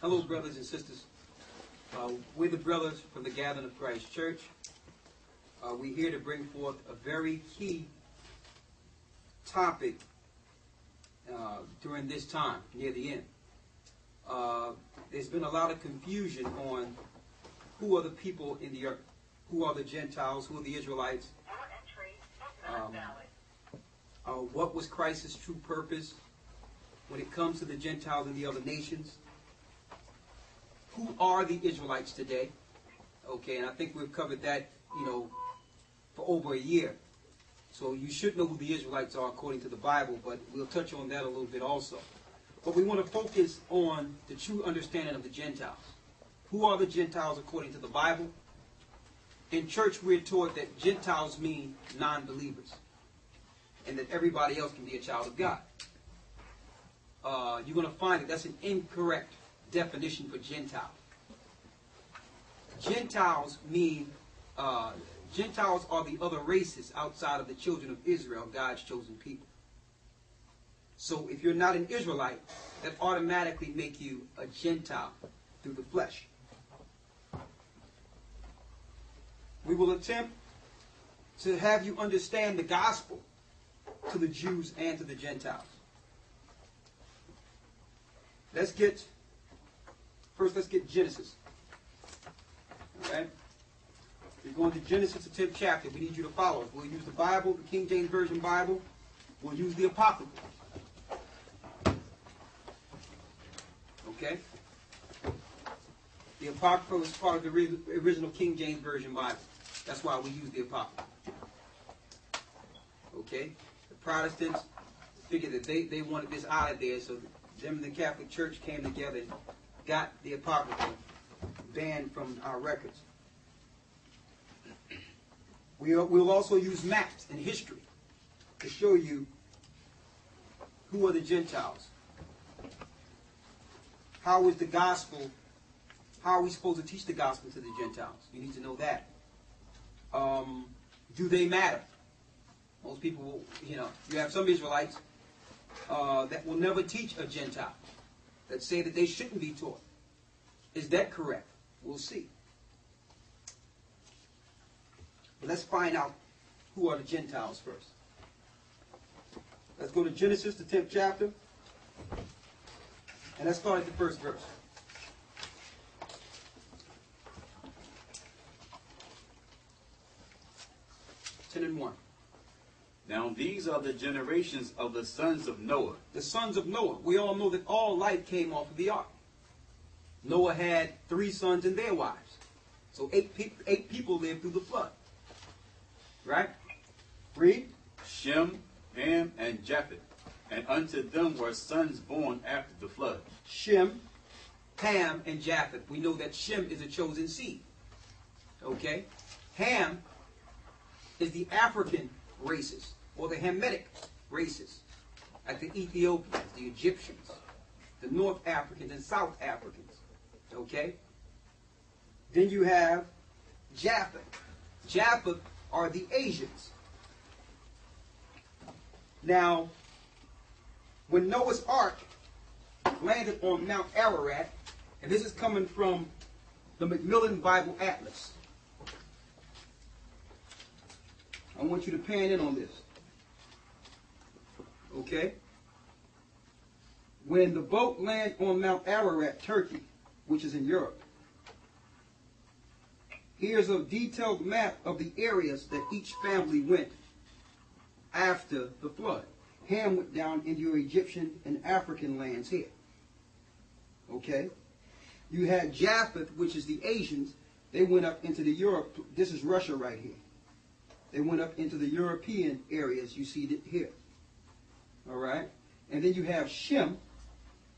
Hello, brothers and sisters. We're the brothers from the Gathering of Christ Church. We're here to bring forth a very key topic during this time, near the end. There's been a lot of confusion on who are the people in the earth, who are the Gentiles, who are the Israelites, what was Christ's true purpose when it comes to the Gentiles and the other nations. Who are the Israelites today? Okay, and I think we've covered that, for over a year. So you should know who the Israelites are according to the Bible, but we'll touch on that a little bit also. But we want to focus on the true understanding of the Gentiles. Who are the Gentiles according to the Bible? In church, we're taught that Gentiles mean non-believers, and that everybody else can be a child of God. You're going to find that that's an incorrect definition for Gentile. Gentiles mean, Gentiles are the other races outside of the children of Israel, God's chosen people. So if you're not an Israelite, that automatically make you a Gentile through the flesh. We will attempt to have you understand the gospel to the Jews and to the Gentiles. Let's get Genesis. Okay? We're going to Genesis, the 10th chapter. We need you to follow us. We'll use the Bible, the King James Version Bible. We'll use the Apocrypha. Okay? The Apocrypha was part of the original King James Version Bible. That's why we use the Apocrypha. Okay? The Protestants figured that they wanted this out of there, so them and the Catholic Church came together and got the Apocrypha banned from our records. We'll also use maps and history to show you who are the Gentiles. How is the gospel, how are we supposed to teach the gospel to the Gentiles? You need to know that. Do they matter? Most people will, you have some Israelites that will never teach a Gentile, that say that they shouldn't be taught. Is that correct? We'll see. But let's find out who are the Gentiles first. Let's go to Genesis, the 10th chapter. And let's start at the first verse. 10:1. Now these are the generations of the sons of Noah. The sons of Noah. We all know that all life came off of the ark. Noah had 3 sons and their wives. So 8 people lived through the flood. Right? Read. Shem, Ham, and Japheth. And unto them were sons born after the flood. Shem, Ham, and Japheth. We know that Shem is a chosen seed. Okay? Ham is the African races, or the Hamitic races, like the Ethiopians, the Egyptians, the North Africans, and South Africans. Okay? Then you have Japheth. Japheth are the Asians. Now, when Noah's Ark landed on Mount Ararat, and this is coming from the Macmillan Bible Atlas. I want you to pan in on this. Okay? When the boat landed on Mount Ararat, Turkey, which is in Europe, here's a detailed map of the areas that each family went after the flood. Ham went down into your Egyptian and African lands here. Okay? You had Japheth, which is the Asians. They went up into the Europe. This is Russia right here. They went up into the European areas. You see it here. All right? And then you have Shem,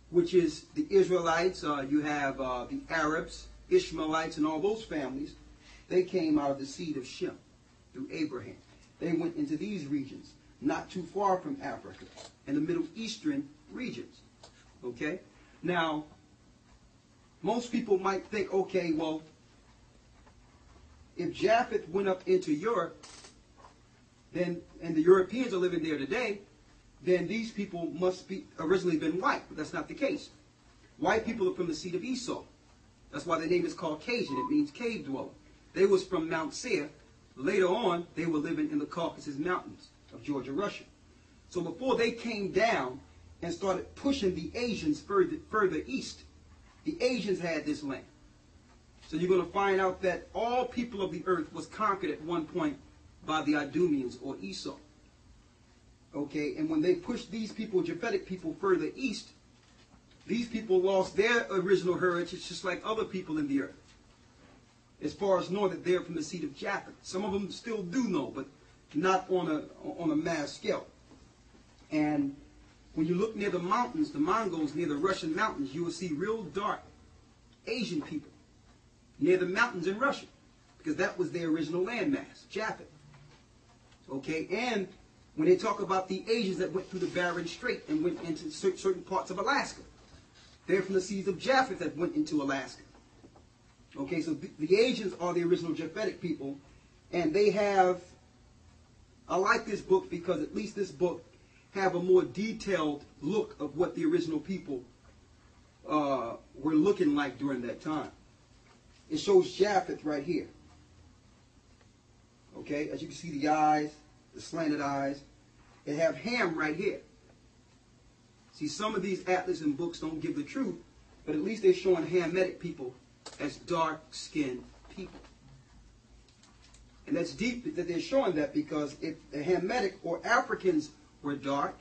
which is the Israelites. You have the Arabs, Ishmaelites, and all those families. They came out of the seed of Shem through Abraham. They went into these regions, not too far from Africa, and the Middle Eastern regions. Okay? Now, most people might think, okay, well, if Japheth went up into Europe, then, and the Europeans are living there today, then these people must be originally been white. But that's not the case. White people are from the seed of Esau. That's why their name is Caucasian. It means cave dweller. They was from Mount Seir. Later on, they were living in the Caucasus Mountains of Georgia, Russia. So before they came down and started pushing the Asians further east, the Asians had this land. So you're going to find out that all people of the earth was conquered at one point by the Idumeans or Esau. Okay, and when they pushed these people, Japhetic people, further east, these people lost their original heritage just like other people in the earth. As far as knowing that they're from the seed of Japheth. Some of them still do know, but not on a mass scale. And when you look near the mountains, the Mongols near the Russian mountains, you will see real dark Asian people near the mountains in Russia, because that was their original landmass, Japheth. Okay, and when they talk about the Asians that went through the Bering Strait and went into certain parts of Alaska, they're from the seeds of Japheth that went into Alaska. Okay, so the Asians are the original Japhetic people, and they have, I like this book because at least this book have a more detailed look of what the original people were looking like during that time. It shows Japheth right here. Okay, as you can see the eyes, the slanted eyes. It have Ham right here. See, some of these atlas and books don't give the truth, but at least they're showing Hamitic people as dark-skinned people. And that's deep that they're showing that, because if the Hamitic or Africans were dark,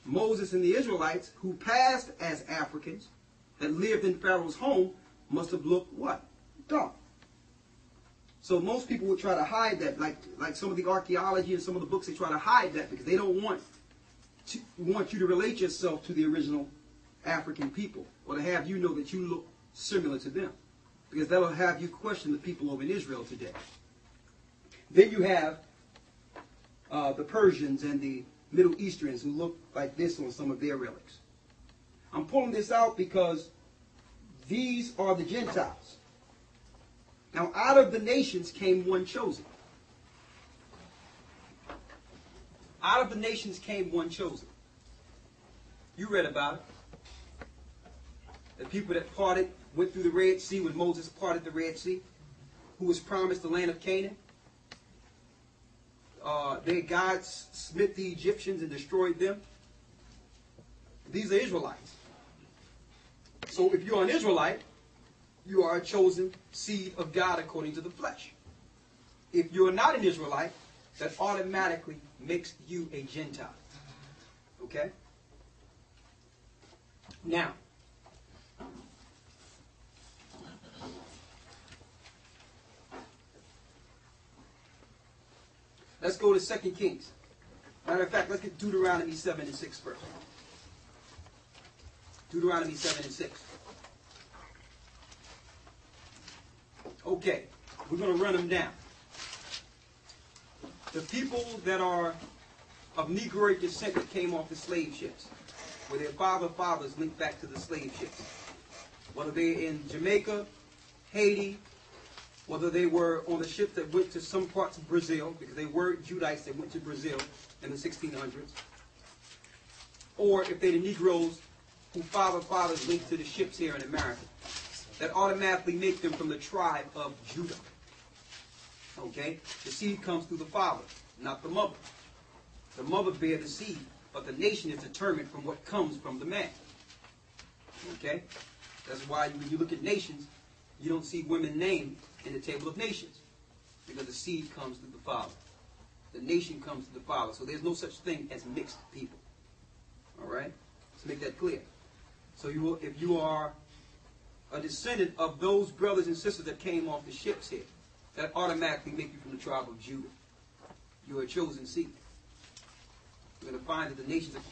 Moses and the Israelites, who passed as Africans, that lived in Pharaoh's home, must have looked what? Dark. So most people would try to hide that, like some of the archaeology and some of the books, they try to hide that because they don't want you to relate yourself to the original African people, or to have you know that you look similar to them, because that'll have you question the people over in Israel today. Then you have the Persians and the Middle Easterns who look like this on some of their relics. I'm pulling this out because these are the Gentiles. Now, out of the nations came one chosen. Out of the nations came one chosen. You read about it. The people that went through the Red Sea when Moses parted the Red Sea, who was promised the land of Canaan. Their gods smit the Egyptians and destroyed them. These are Israelites. So if you're an Israelite, you are a chosen seed of God according to the flesh. If you're not an Israelite, that automatically makes you a Gentile. Okay? Now, let's go to 2 Kings. Matter of fact, let's get Deuteronomy 7 and 6 first. Deuteronomy 7 and 6. Okay, we're going to run them down. The people that are of Negroid descent that came off the slave ships, where their fathers linked back to the slave ships. Whether they're in Jamaica, Haiti, whether they were on the ships that went to some parts of Brazil, because they were Judites that went to Brazil in the 1600s, or if they're the Negroes who fathers linked to the ships here in America, that automatically make them from the tribe of Judah. Okay? The seed comes through the father, not the mother. The mother bears the seed, but the nation is determined from what comes from the man. Okay? That's why when you look at nations, you don't see women named in the table of nations, because the seed comes through the father. The nation comes through the father. So there's no such thing as mixed people. All right? Let's make that clear. So if you are a descendant of those brothers and sisters that came off the ships here, that automatically make you from the tribe of Judah. You're a chosen seed. You're going to find that the nations of